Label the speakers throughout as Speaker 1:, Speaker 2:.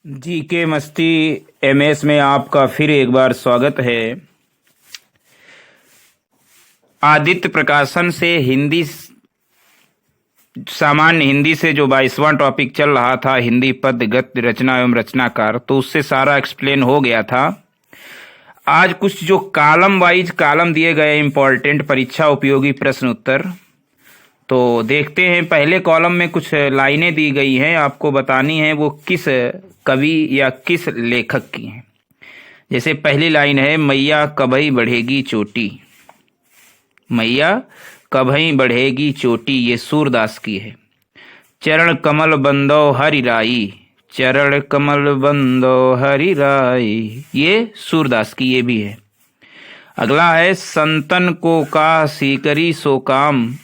Speaker 1: जी के मस्ती एमएस में आपका फिर एक बार स्वागत है। आदित्य प्रकाशन से हिंदी सामान्य हिंदी से जो 22वां टॉपिक चल रहा था, हिंदी पद गद्य रचना एवं रचनाकार, तो उससे सारा एक्सप्लेन हो गया था। आज कुछ जो कॉलम वाइज कॉलम दिए गए इंपॉर्टेंट परीक्षा उपयोगी प्रश्न उत्तर, तो देखते हैं। पहले कॉलम में कुछ लाइनें दी गई हैं, आपको बतानी है वो किस कवि या किस लेखक की हैं। जैसे पहली लाइन है, मैया कभई बढ़ेगी चोटी। मैया कभई बढ़ेगी चोटी, ये सूरदास की है। चरण कमल बंदो हरि राई, चरण कमल बंदो हरि राई, ये सूरदास की, ये भी है। अगला है, संतन को का सीकरी सो काम,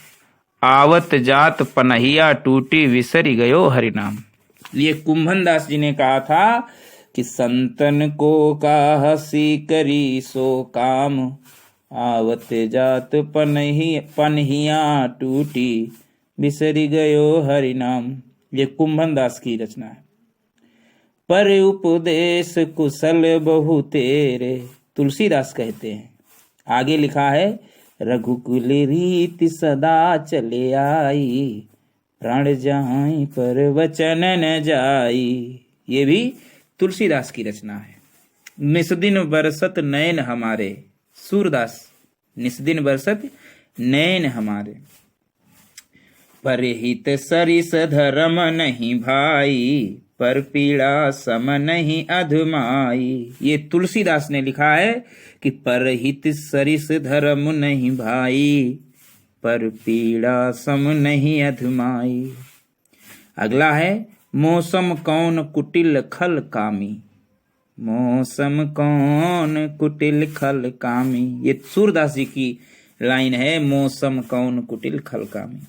Speaker 1: आवत जात पनहिया टूटी विसरी गयो हरि नाम। ये कुंभन दास जी ने कहा था कि संतन को का सीकरी सो काम, आवत जात पनहिया टूटी बिसरी गयो हरि नाम। ये कुंभन दास की रचना है। पर उपदेश कुशल बहु तेरे, तुलसीदास कहते हैं। आगे लिखा है, रघुकुल रीति सदा चले आई, प्राण जाई पर वचन न जाई, ये भी तुलसीदास की रचना है। निस्दिन बरसत नयन हमारे, सूरदास। निस्दिन बरसत नयन हमारे, परहित सरिस धर्म नहीं भाई, पर पीड़ा सम नहीं अधमाई। ये तुलसीदास ने लिखा है कि परहित सरिस धर्म नहीं भाई, पर पीड़ा सम नहीं अधमाई। अगला है, मौसम कौन कुटिल खल कामी, मौसम कौन कुटिल खल कामी, ये सूरदास जी की लाइन है। मौसम कौन कुटिल खल कामी।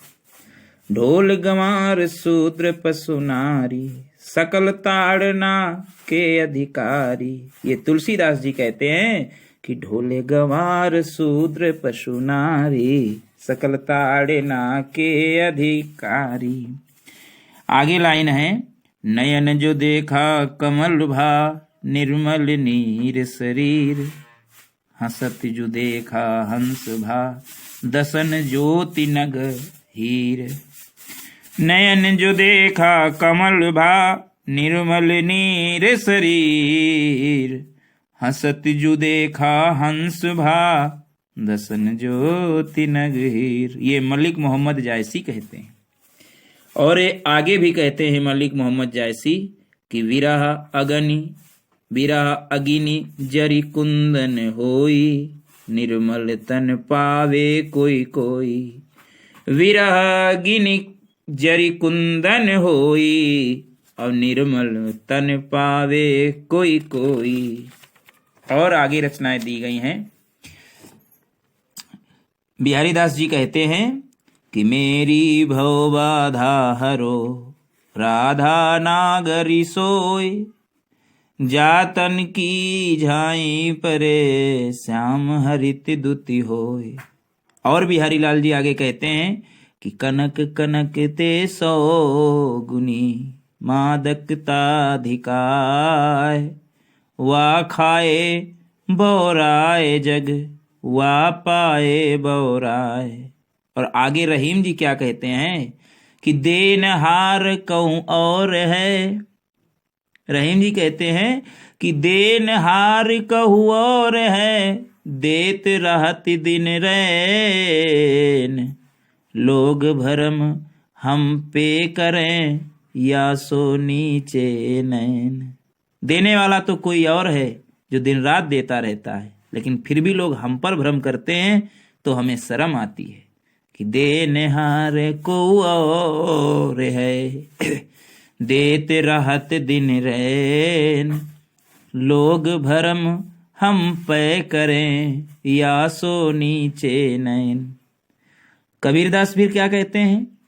Speaker 1: ढोल गंवार शूद्र पशु नारी, सकल ताड़ना के अधिकारी। ये तुलसीदास जी कहते हैं कि ढोले गंवार शूद्र पशु नारी, सकल ताड़ना के अधिकारी। आगे लाइन है, नयन जो देखा कमल भा, निर्मल नीर शरीर, हंसत जो देखा हंस भा, दसन ज्योति नग हीर। नयन जो देखा कमल भा, निर्मल नीर शरीर, हंसत जो देखा हंस भा, दसन ज्योति नग हीर। ये मलिक मोहम्मद जायसी कहते हैं। और ये आगे भी कहते हैं मलिक मोहम्मद जायसी कि विरह अगिनी जरी कुंदन होई, निर्मल तन पावे कोई कोई। विरह अगिनी जरी कुंदन होई, और निर्मल तन पावे कोई कोई। और आगे रचनाएं दी गई हैं। बिहारी दास जी कहते हैं कि मेरी भव बाधा हरो, राधा नागरी सोय, जातन की झाई परे, श्याम हरित दुति होय। और बिहारी लाल जी आगे कहते हैं कि कनक कनक ते सौ गुनी, मादकता धिकाय, वा खाए बौराए जग, वा पाए बौराए। और आगे रहीम जी क्या कहते हैं कि देनहार कहूं और है। रहीम जी कहते हैं कि देनहार कहूं और है, देत रहत दिन रैन, लोग भरम हम पे करें, या सो नीचे नैन। देने वाला तो कोई और है जो दिन रात देता रहता है, लेकिन फिर भी लोग हम पर भ्रम करते हैं, तो हमें शर्म आती है कि देनहार को और है, देते रहत दिन रैन, लोग भरम हम पे करें, या सो नीचे नैन। कबीरदास फिर क्या कहते हैं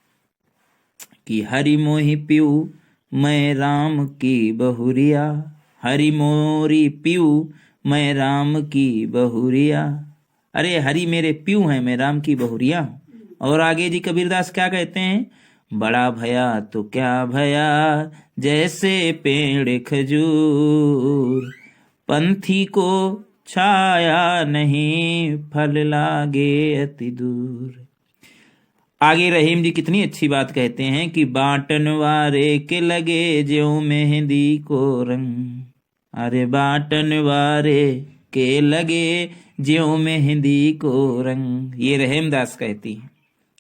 Speaker 1: कि हरि मोहि पियू मैं राम की बहुरिया, हरि मोरी पियू मैं राम की बहुरिया। अरे हरि मेरे पियू हैं, मैं राम की बहुरिया हूं। और आगे जी कबीरदास क्या कहते हैं, बड़ा भया तो क्या भया जैसे पेड़ खजूर, पंथी को छाया नहीं फल लागे अति दूर। आगे रहीम जी कितनी अच्छी बात कहते हैं कि बाटन वारे के लगे ज्यों मेहंदी को रंग, अरे बाटन वारे के लगे ज्यों मेहंदी को रंग, ये रहीमदास कहती है।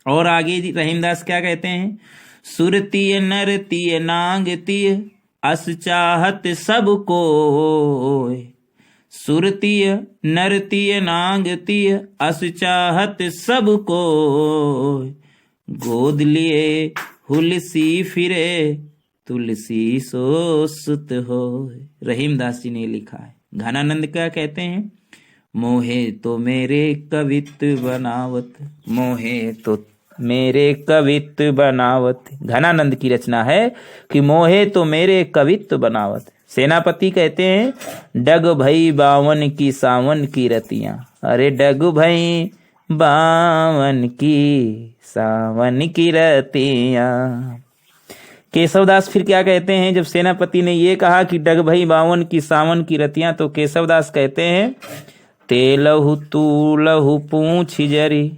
Speaker 1: और आगे रहीमदास क्या कहते हैं, सुरतीय नरतीय नांगतीय अस चाहत सबको, सुरतीय नरतीय नांगतीय अस चाहत सबको, गोद लिए हुलसी फिरे तुलसी सो सुत हो। रहीमदास जी ने लिखा है। घनानंद क्या कहते हैं, मोहे तो मेरे कवित्व बनावत, मोहे तो मेरे कवित्व बनावत। घनानंद की रचना है कि मोहे तो मेरे कवित्व बनावत। सेनापति कहते हैं डग भई बावन की सावन की रतियां, अरे डग भई बावन की सावन की रतियां। केशवदास फिर क्या कहते हैं, जब सेनापति ने ये कहा कि डग भई बावन की सावन की रतियां, तो केशवदास कहते हैं तेलहु तू लहु पूछ जरी,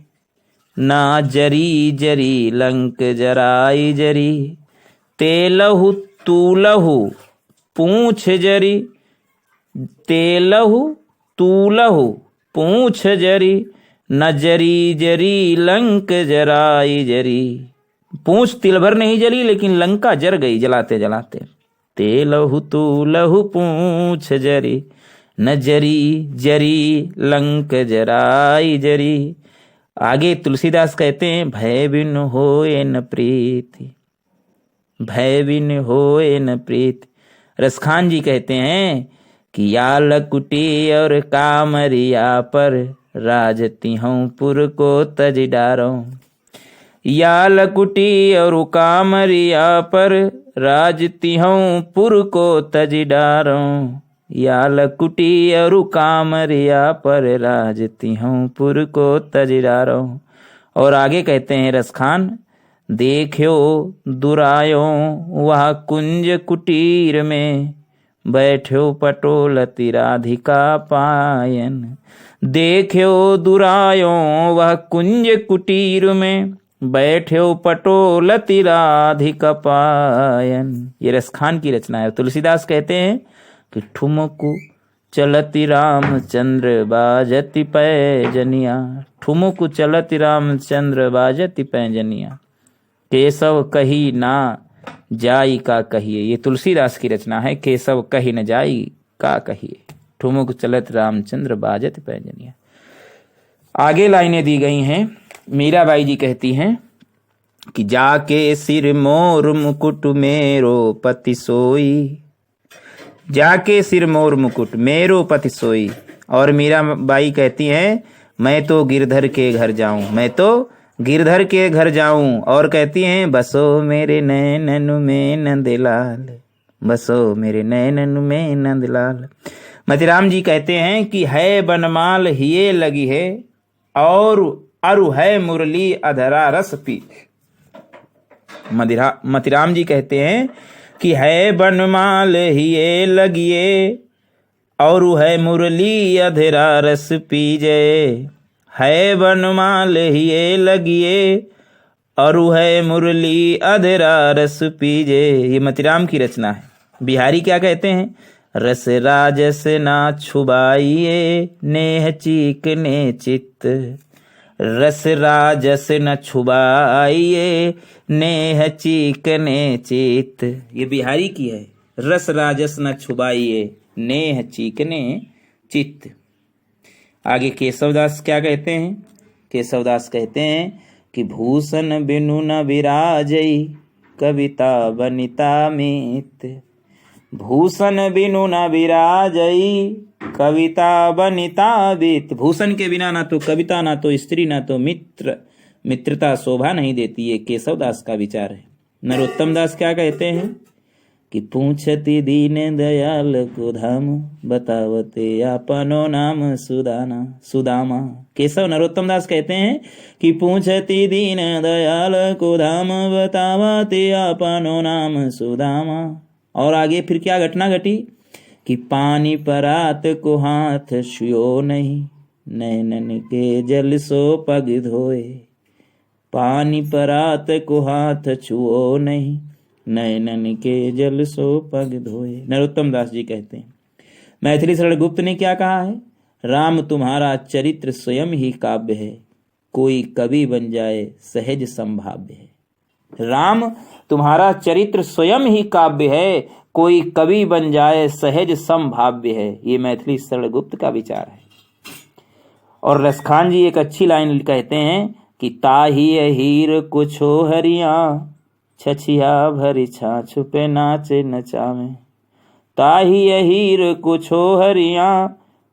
Speaker 1: ना जरी जरी लंक जराई जरी, तेलहु तू लहु पूछ जरी, तेलहु तू लहु पूछ जरी, न जरी जरी लंक जराई जरी। पूछ तिल भर नहीं जली लेकिन लंका जर गई जलाते जलाते। तेलहु तू लहु पूछ जरी, न जरी जरी लंक जराई जरी। आगे तुलसीदास कहते हैं भय बिन होए न प्रीति, भय बिन होए न प्रीति। रसखान जी कहते हैं कि या लकुटी और कामरिया पर राजती हूँ पुर को तज डारो, या लकुटी और कामरिया पर राजती हूँ पुर को तज डारो, या लकुटी और कामरिया पर राजती हूँ पुर को तज डारो। और आगे कहते हैं रसखान, देखो दुरायो वह कुंज कुटीर में, बैठो पटोलती राधिका पायन, देखो दुरायो वह कुंज कुटीर में, बैठो पटोलती राधिका पायन। ये रसखान की रचना है। तुलसीदास कहते हैं कि ठुमकु चलती रामचंद्र बाजति पैजनिया, ठुमकु चलती रामचंद्र बाजति पैजनिया, केशव कही ना जाई का कहिए। ये तुलसीदास की रचना है। केशव कही न जाई का कहिए, ठुमक चलत रामचंद्र बाजत पैजनिया। आगे लाइनें दी गई हैं। मीराबाई जी कहती हैं कि जाके सिर मोर मुकुट मेरो पति सोई, जाके सिर मोर मुकुट मेरो पति सोई। और मीराबाई कहती हैं मैं तो गिरधर के घर जाऊं, मैं तो गिरधर के घर जाऊं। और कहती हैं बसो मेरे नैनन में नंदलाल, बसो मेरे नैनन में नंदलाल। मतिराम जी कहते हैं कि है बनमाल हिये लगी है, और अरु है मुरली अधरा रस पी। मतिराम जी कहते हैं कि है बनमाल हिये लगिए, और है मुरली अधरा रस पीजे, है बनमाल हिये लगिए, और है मुरली अधरा रस पीजे। ये मतिराम की रचना है। बिहारी क्या कहते हैं, रस राजस ना छुबाइए नेह चीकने चित्त, रस राजस न छुबाइए नेह चीकने चित्त। ये बिहारी की है। रस राजस न छुबाइए नेह चीकने चित्त। आगे केशवदास क्या कहते हैं, केशवदास कहते हैं कि भूषण बिनु न विराजई कविता बनिता मित, भूषण बिनु न विराजई कविता बनिता बित। भूषण के बिना ना तो कविता, ना तो स्त्री, ना तो मित्र, मित्रता शोभा नहीं देती। ये केशवदास का विचार है। नरोत्तम दास क्या कहते हैं कि पूछती दीन दयाल को धाम, बतावते आपनो नाम सुदामा। केशव नरोत्तम दास कहते हैं कि पूछती दीन दयाल को धाम, बतावते आपनो नाम सुदामा। और आगे फिर क्या घटना घटी कि पानी परात को हाथ छुओ नहीं, नैनन के जल सो पग धोए। पानी परात को हाथ छुओ नहीं, नैनन के जल सो पग धोए। नरोत्तम दास जी कहते हैं। मैथिली शरण गुप्त ने क्या कहा है? राम तुम्हारा चरित्र स्वयं ही काव्य है, कोई कवि बन जाए सहज संभाव्य है। राम तुम्हारा चरित्र स्वयं ही काव्य है, कोई कवि बन जाए सहज संभाव्य है। ये मैथिली शरण गुप्त का विचार है। और रसखान जी एक अच्छी लाइन कहते हैं कि ताही हीर कुछो हरिया, छछिया भरी छाछ पे नाचे नचावे। ताही हीर कुछो हरिया,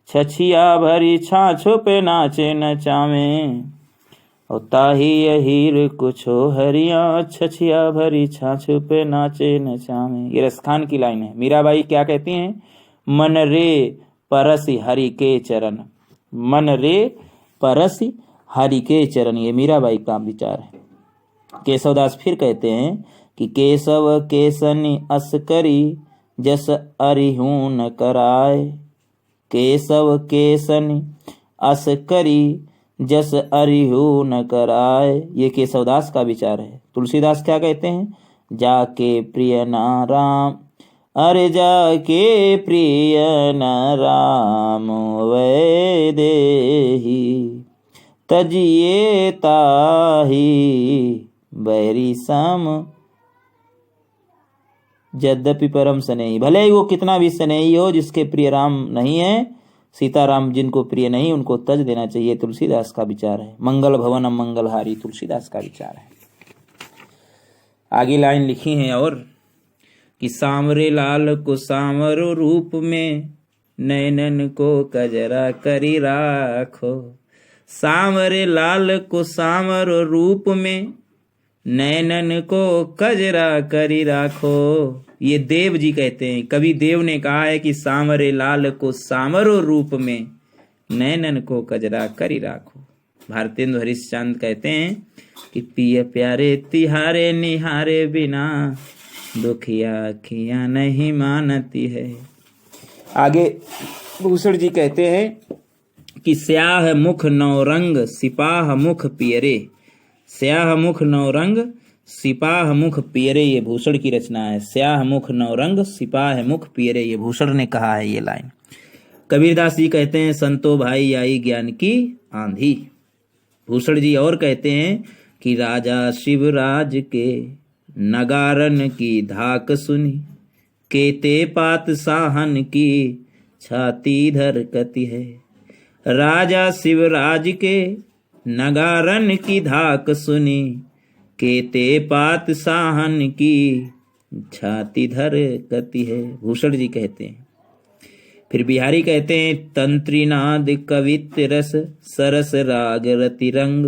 Speaker 1: छछिया भरी छाछ पे नाचे नचावे। और ताही हीर कुछो हरिया, छछिया भरी छाछ पे नाचे नचावे। ये रसखान की लाइन है। मीराबाई क्या कहती हैं? मन रे परसि हरि के चरण, मन रे परसि हरि के चरण। ये मीराबाई का विचार है। केशवदास फिर कहते हैं कि केशव केसनि अस करी, जस अरिहू न कराए। केशव केसनि अस करी, जस अरिहू न कराए। ये केशवदास का विचार है। तुलसीदास क्या कहते हैं? जाके प्रिय ना राम, अरे जाके प्रिय न राम वै देही, तजिए ताही बैरी सम, यद्यपि परम स्नेही। भले ही वो कितना भी स्नेही हो, जिसके प्रिय राम नहीं है, सीताराम जिनको प्रिय नहीं, उनको तज देना चाहिए। तुलसीदास का विचार है। मंगल भवन मंगलहारी तुलसीदास का विचार है। आगे लाइन लिखी है और कि सांवरे लाल को सांवरो रूप में, नैनन को कजरा करी राखो। सांवरे लाल को सांवरो रूप में, नैनन को कजरा करी राखो। ये देव जी कहते हैं। कवि देव ने कहा है कि सांवरे लाल को सांवरो रूप में, नैनन को कजरा करी राखो। भारतेंदु हरिश्चंद्र कहते हैं कि पिय प्यारे तिहारे निहारे बिना, दुखिया अखियां नहीं मानती है। आगे भूषण जी कहते हैं कि स्याह मुख नौरंग सिपाह मुख पियरे। स्याह मुख नौरंग सिपाह मुख पियरे, ये भूषण की रचना है। स्याह मुख नौरंग सिपाह मुख पियरे, ये भूषण ने कहा है ये लाइन। कबीरदास जी कहते हैं संतो भाई आई ज्ञान की आंधी। भूषण जी और कहते हैं कि राजा शिवराज के नगारन की धाक सुनी, केते पात साहन की छाती धरकती है। राजा शिवराज के नगारन की धाक सुनी, केते पात साहन की छाती धरकती है। भूषण जी कहते हैं। फिर बिहारी कहते हैं तंत्रीनाद कवित्त रस, सरस राग रति रंग,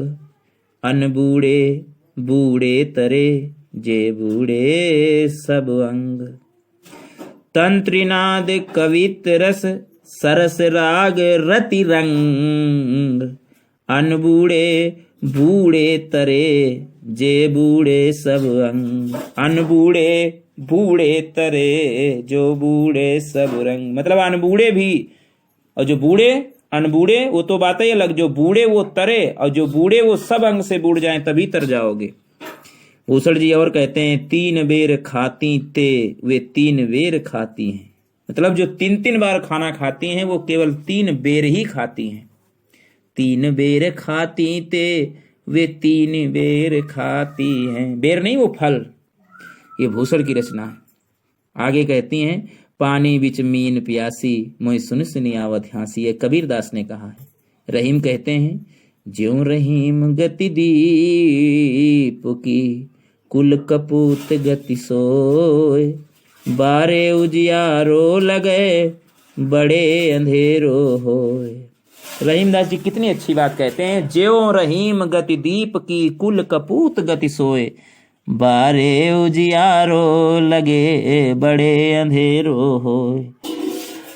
Speaker 1: अनबूढ़े बूढ़े तरे, जे बूढ़े सब अंग। तंत्रीनाद कवित्त रस, सरस राग रति रंग, अनबूढ़े बूढ़े तरे, जे बूढ़े सब अंग। अनबूढ़े बूढ़े तरे, जो बूढ़े सब रंग। मतलब अनबूढ़े भी, और जो बूढ़े अनबूढ़े वो तो बात ही अलग, जो बूढ़े वो तरे, और जो बूढ़े वो सब अंग से बूढ़ जाएं तभी तर जाओगे। भूषण जी और कहते हैं तीन बेर खाती ते वे तीन बेर खाती हैं। मतलब जो तीन तीन बार खाना खाती हैं वो केवल तीन बेर ही खाती हैं। तीन बेर खाती ते वे तीन बेर खाती हैं। बेर नहीं वो फल। ये भूषण की रचना है। आगे कहती हैं पानी बिच मीन प्यासी, मोय सुन सुनी आवत हाँसी। ये कबीरदास ने कहा है। रहीम कहते हैं ज्यों रहीम गति दीप की, कुल कपूत गति सोए, बारे उजियारो लगे, बड़े अंधेरो होए। रहीमदास जी कितनी अच्छी बात कहते हैं। ज्यों रहीम गति दीप की, कुल कपूत गति सोए, बारे उजियारो लगे बड़े अंधेरो हो।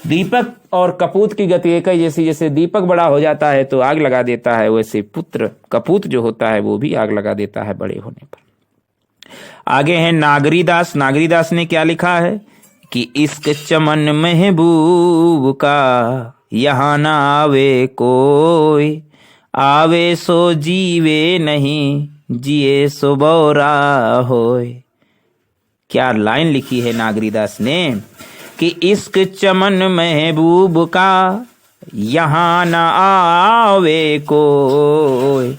Speaker 1: दीपक और कपूत की गति एक ही जैसी। जैसे दीपक बड़ा हो जाता है तो आग लगा देता है, वैसे पुत्र कपूत जो होता है वो भी आग लगा देता है बड़े होने पर। आगे हैं नागरीदास। नागरीदास ने क्या लिखा है कि इश्क चमन महबूब का यहाँ ना आवे कोई, आवे सो जीवे नहीं जिए सो बौरा होय। क्या लाइन लिखी है नागरीदास ने कि इश्क चमन महबूब का यहाँ न आवे कोई,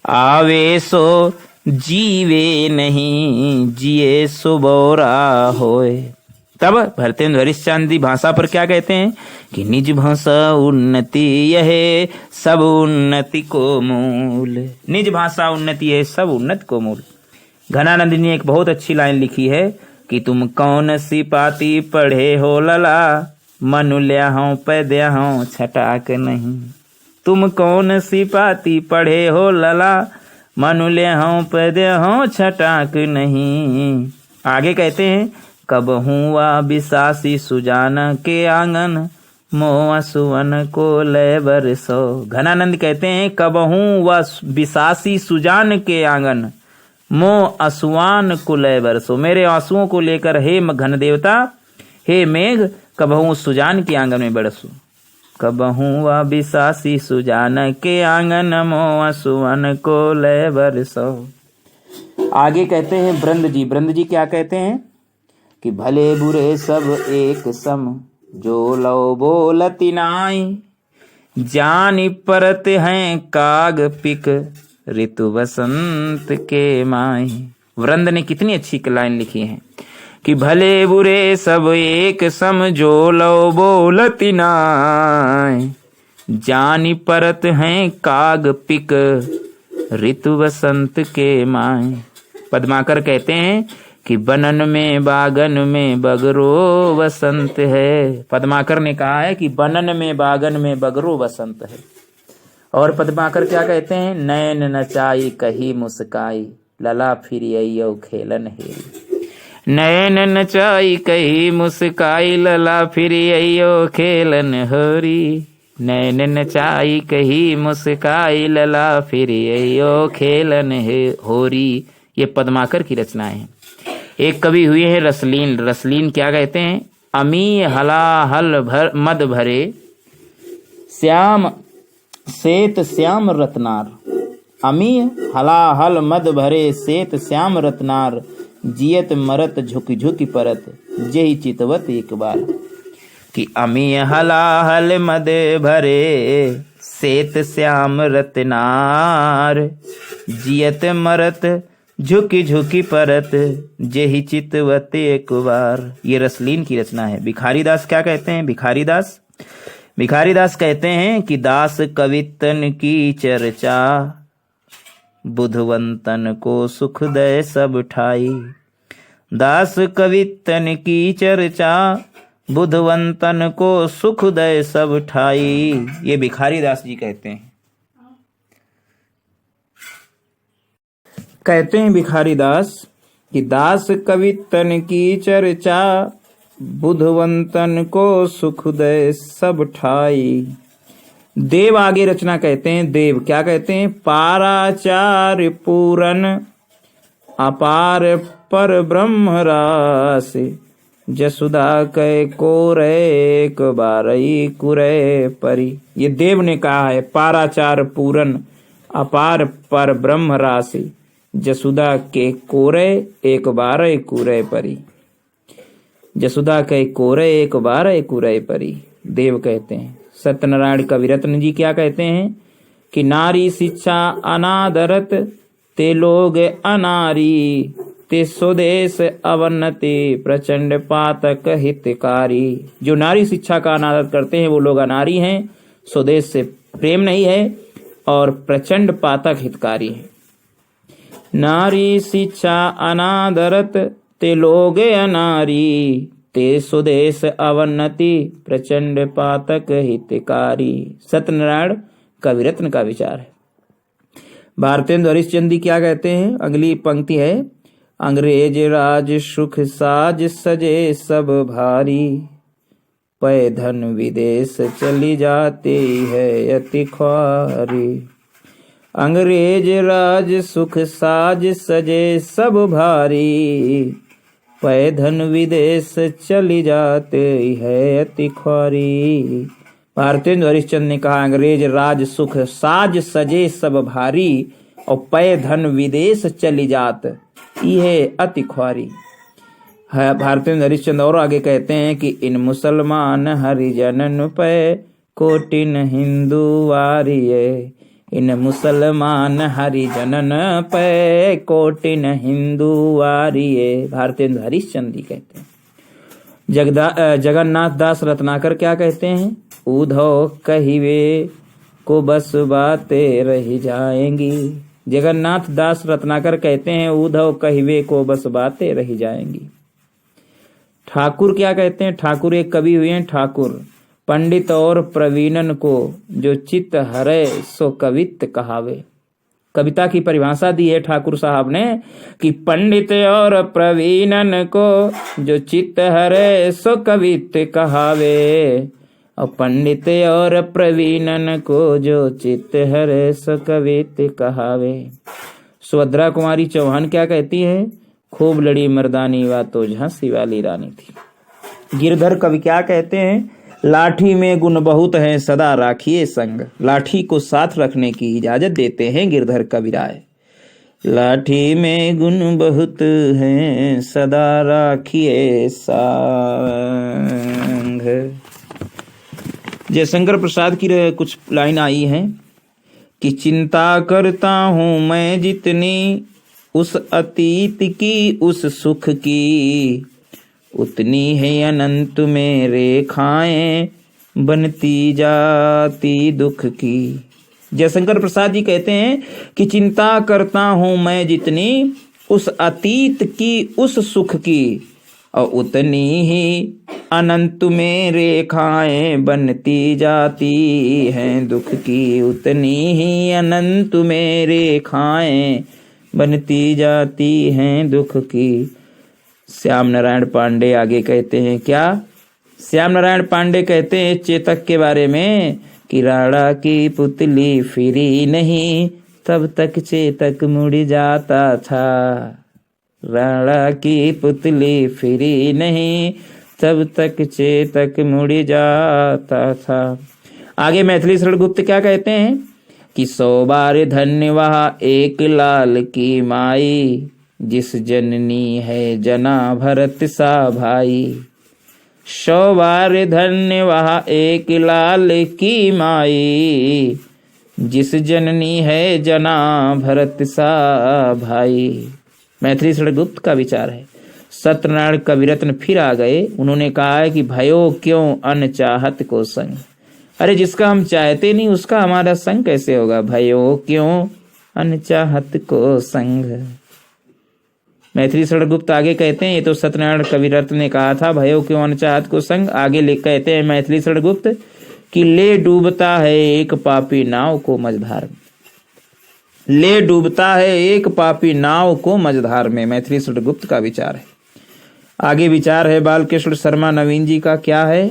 Speaker 1: आवे सो जीवे नहीं जिए सो बौरा होय। तब भरतेंद्र हरिश्चंद्र भाषा पर क्या कहते हैं कि निज भाषा उन्नति यह सब उन्नति को मूल। निज भाषा उन्नति है सब उन्नति को मूल। घनानंद ने एक बहुत अच्छी लाइन लिखी है कि तुम कौन सी पाती पढ़े हो लला, मनुल्या हो पैद्या हो छटाक नहीं। तुम कौन सी पाती पढ़े हो लला, मनुल्या हो पैद्या हो छटाक नहीं। आगे कहते हैं कब हुआ बिसासी सुजान के आंगन, मोआ सुवन को लय बरसो। घनानंद कहते हैं कब हुआ बिसासी सुजान के आंगन, मो असुआन को लय बरसो। मेरे आंसुओं को लेकर हे घन देवता, हे मेघ कबहू सुजान के आंगन में बरसो। कबहू वा बिसासी सुजान के आंगन, मो असुवन को लय बरसो। आगे कहते हैं ब्रंद जी। ब्रंद जी क्या कहते हैं कि भले बुरे सब एक सम, जो लो बोलति नाई, जानी परत हैं काग पिक ऋतु बसंत के माई। वृंद ने कितनी अच्छी लाइन लिखी है कि भले बुरे सब एक सम, जो लो बोलति नाई, जानी परत हैं काग पिक ऋतु बसंत के माई। पद्माकर कहते हैं कि बनन में बागन में बगरो बसंत है। पद्माकर ने कहा है कि बनन में बागन में बगरो बसंत है। और पद्माकर क्या कहते हैं, नैन नचाई कही मुस्काई, लला फिर अयो खेलन हेरी। नैन नचाई कही मुस्काई, लला फिर अयो खेलन होरी। नैन नचाई कही मुस्काई, लला फिर अयो खेलन होरी। ये पद्माकर की रचनाएं हैं। एक कवि हुए हैं रसलीन। रसलीन क्या कहते हैं, अमी हलाहल मद भरे, श्याम सेत श्याम रत्नार। अमी हलाहल मद भरे, सेत श्याम रत्नार, जियत मरत झुकी झुकी परत, जेहि चितवत एक बार। कि अमी हलाहल मद भरे, सेत श्याम रत्नार, जियत मरत झुकी झुकी परत, जेहि चितवत एक बार। ये रसलीन की रचना है। भिखारी दास क्या कहते हैं, भिखारी दास कहते हैं कि दास कवितन की चर्चा, बुधवंतन को सुख दय सब ठाई। दास कवितन की चर्चा, बुधवंतन को सुख दय सब ठाई। ये भिखारी दास जी कहते हैं। कहते हैं भिखारी दास कि दास कवितन की चर्चा, बुधवंतन को सुख दय सब ठाई। देव आगे रचना कहते हैं। देव क्या कहते हैं, पाराचार पूरन अपार पर ब्रह्म रास, जसुदा कै कोरे एक बारई कुरे परी। ये देव ने कहा है पाराचार पूरन अपार पर ब्रह्म राशि, जसुदा के कोरे एक बारह कुरे परी। जसुदा के कोरे एक बारह कुरे परी, देव कहते हैं। सत्यनारायण कविरत्न जी क्या कहते हैं कि नारी शिक्षा अनादरत, ते लोग अनारी, ते स्वदेश अवन्नति, प्रचंड पातक हितकारी। जो नारी शिक्षा का अनादर करते हैं वो लोग अनारी हैं, स्वदेश से प्रेम नहीं है और प्रचंड पातक हितकारी है। नारी शिक्षा अनादरत, ते लोग अनारी, ते स्वदेश अवन्नति, प्रचंड पातक हितकारी। सत्यनारायण कविरत्न का विचार है। भारतेंद्र हरिश्चंद्र क्या कहते हैं, अगली पंक्ति है, अंग्रेज राज सुख साज सजे सब भारी, पै धन विदेश चली जाती है अति ख्वारी। अंग्रेज राज सुख साज सजे सब भारी, पै धन विदेश चली जाते है अति ख्वारी। भारतेंदु हरिश्चंद्र ने कहा अंग्रेज राज सुख साज सजे सब भारी, और पै धन विदेश चली जात यह अति ख्वारी। भारतेंदु हरिश्चंद्र और आगे कहते हैं कि इन मुसलमान हरिजनन पै कोटिन हिंदू वारिये, इन मुसलमान हरिजनन पै कोटिन हिंदू वारिये। भारतेंदु हरिश्चंद्र जी कहते हैं। जगन्नाथ दास रत्नाकर क्या कहते हैं? उधो कहिवे को बस बातें रही जाएंगी। जगन्नाथ दास रत्नाकर कहते हैं उधो कहिवे को बस बातें रही जाएंगी। ठाकुर क्या कहते हैं? ठाकुर एक कवि हुए हैं ठाकुर। पंडित और प्रवीणन को जो चित्त हरे सो कवित कहावे। कविता की परिभाषा दी है ठाकुर साहब ने कि पंडित और प्रवीणन को जो चित्त हरे सो कवित कहावे, और पंडित और प्रवीणन को जो चित्त हरे सो कवित कहावे। सुभद्रा कुमारी चौहान क्या कहती है? खूब लड़ी मर्दानी वा तो झांसी वाली रानी थी। गिरधर कवि क्या कहते हैं? लाठी में गुण बहुत है सदा राखिए संग। लाठी को साथ रखने की इजाजत देते हैं गिरधर कविराय। लाठी में गुण बहुत है सदा राखिए संग। जयशंकर प्रसाद की कुछ लाइन आई हैं कि चिंता करता हूं मैं जितनी उस अतीत की उस सुख की, उतनी है अनंत में रेखाएं बनती जाती दुख की। जयशंकर प्रसाद जी कहते हैं कि चिंता करता हूं मैं जितनी उस अतीत की उस सुख की, और उतनी ही अनंत में रेखाएं बनती जाती हैं दुख की। उतनी ही अनंत में रेखाएं बनती जाती हैं दुख की। श्याम नारायण पांडे आगे कहते हैं क्या? श्याम नारायण पांडे कहते हैं चेतक के बारे में कि राणा की पुतली फिरी नहीं तब तक चेतक मुड़ जाता था। राणा की पुतली फिरी नहीं तब तक चेतक मुड़ जाता था। आगे मैथिली शरण गुप्त क्या कहते हैं कि 100 बार धन्य वह एक लाल की माई, जिस जननी है जना भरत सा भाई। 100 बार धन्य वह एक लाल की माई, जिस जननी है जना भरत सा भाई। मैथिली शरण गुप्त का विचार है। सत्यनारायण कविरत्न फिर आ गए। उन्होंने कहा है कि भयो क्यों अनचाहत को संग। अरे जिसका हम चाहते नहीं उसका हमारा संग कैसे होगा? भयो क्यों अनचाहत को संग। मैथिली शरण गुप्त आगे कहते हैं, ये तो सत्यनारायण कविरत्न ने कहा था भयो क्यों अनचाहत को संग। आगे कहते हैं मैथिली शरण गुप्त कि ले डूबता है एक पापी नाव को मझधार में। ले डूबता है एक पापी नाव को मझधार में। मैथिली शरण गुप्त का विचार है। आगे विचार है बालकृष्ण शर्मा नवीन जी का क्या है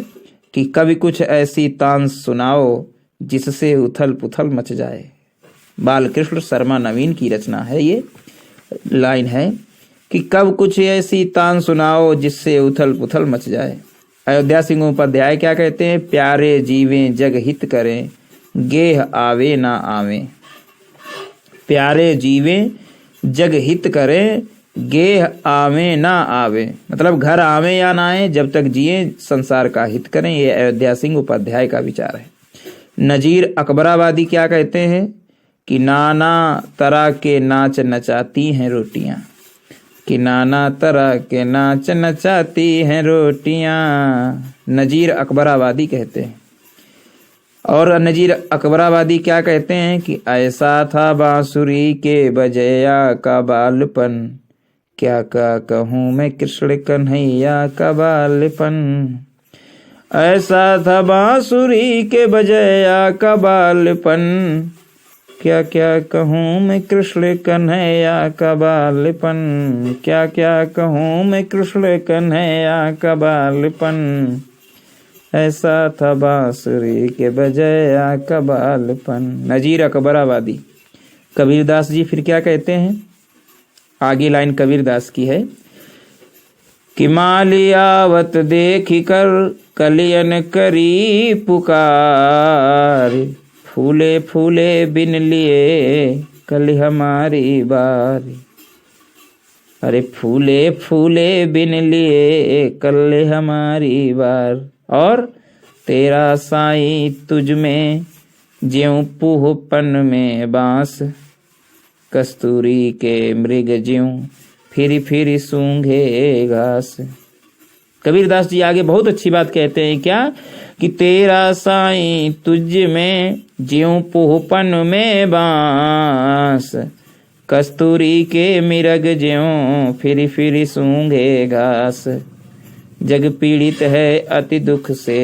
Speaker 1: कि कभी कुछ ऐसी तान सुनाओ जिससे उथल पुथल मच जाए। बालकृष्ण शर्मा नवीन की रचना है। ये लाइन है कि कब कुछ ऐसी तान सुनाओ जिससे उथल पुथल मच जाए। अयोध्या सिंह उपाध्याय क्या कहते हैं? प्यारे जीवें जग हित करें गेह आवे ना आवे। प्यारे जीवें जग हित करें गेह आवे ना आवे, मतलब घर आवे या ना आए जब तक जिए संसार का हित करें। ये अयोध्या सिंह उपाध्याय का विचार है। नजीर अकबराबादी क्या कहते हैं कि नाना तरह के नाच नचाती हैं रोटियां, कि नाना तरह के नाच नचाती हैं रोटियां। नजीर अकबराबादी कहते हैं। और नजीर अकबराबादी क्या कहते हैं कि ऐसा था बांसुरी के बजैया का बालपन, क्या क्या कहूँ मैं कृष्ण कन्हैया का बालपन। ऐसा था बांसुरी के बजैया का बालपन, क्या क्या कहूँ मैं कृष्ण कन्हैया का बालपन, क्या क्या कहूँ मैं कृष्ण कन्हैया का बालपन, ऐसा था बांसुरी के बजाया का बालपन। नजीर अकबराबादी। कबीरदास जी फिर क्या कहते हैं, आगे लाइन कबीरदास की है कि मालियावत देखी कर कलियन करी पुकार, फूले फूले बिन लिए कली हमारी बारी। अरे फूले फूले बिन लिए कल हमारी बार, और तेरा साई तुझ में ज्यों पूहपन में बांस, कस्तूरी के मृग ज्यों फिर फिर सूंघे घास। कबीरदास जी आगे बहुत अच्छी बात कहते हैं, क्या कि तेरा साई तुझ में ज्यों पूहपन में बांस, कस्तूरी के मृग ज्यों फिर फिर सूंघे घास। जग पीड़ित है अति दुख से,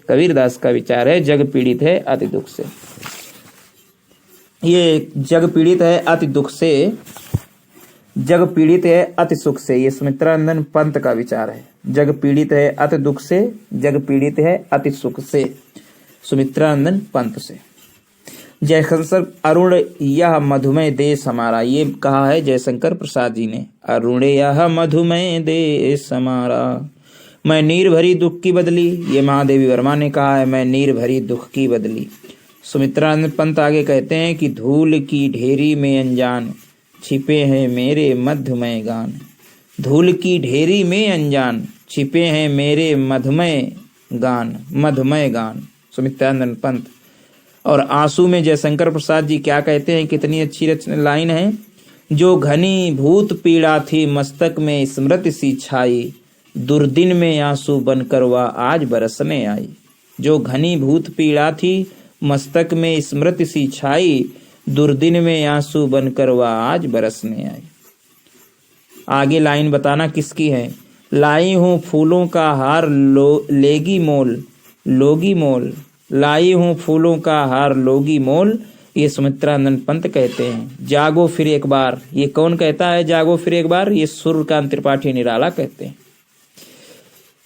Speaker 1: कबीरदास का विचार है जग पीड़ित है अति दुख से। ये जग पीड़ित है अति दुख से, जग पीड़ित है अति सुख से, ये सुमित्रानंद पंत का विचार है। जग पीड़ित है अति दुख से, जग पीड़ित है अति सुख से, सुमित्रानंद पंत से। जयशंकर अरुण यह मधुमेह देश हमारा, ये कहा है जयशंकर प्रसाद जी ने। अरुण यह मधुमेह देश हमारा, मैं नीर भरी दुख की बदली, ये महादेवी वर्मा ने कहा है मैं नीर भरी दुख की बदली। सुमित्रानंद पंत आगे कहते हैं कि धूल की ढेरी में अनजान, छिपे हैं मेरे मधुमय गान। धूल की ढेरी में अनजान, छिपे हैं मेरे मधुमय गान, मधुमय गान, सुमित्रानंद पंत। और आंसू में जयशंकर प्रसाद जी क्या कहते हैं, कितनी अच्छी लाइन है। जो घनी भूत पीड़ा थी मस्तक में स्मृति सी छाई, दुर्दिन में आंसू बनकर वह आज बरसने आई। जो घनी भूत पीड़ा थी मस्तक में स्मृति सी छाई, दुर्दिन में आंसू बनकर वह आज बरसने आई। आगे लाइन बताना किसकी है। लाई हूँ फूलों का हार लेगी मोल, लोगी मोल, लाई हूँ फूलों का हार लोगी मोल, ये सुमित्रानंद पंत कहते हैं। जागो फिर एक बार, ये कौन कहता है जागो फिर एक बार, ये सूर्यकांत त्रिपाठी निराला कहते हैं।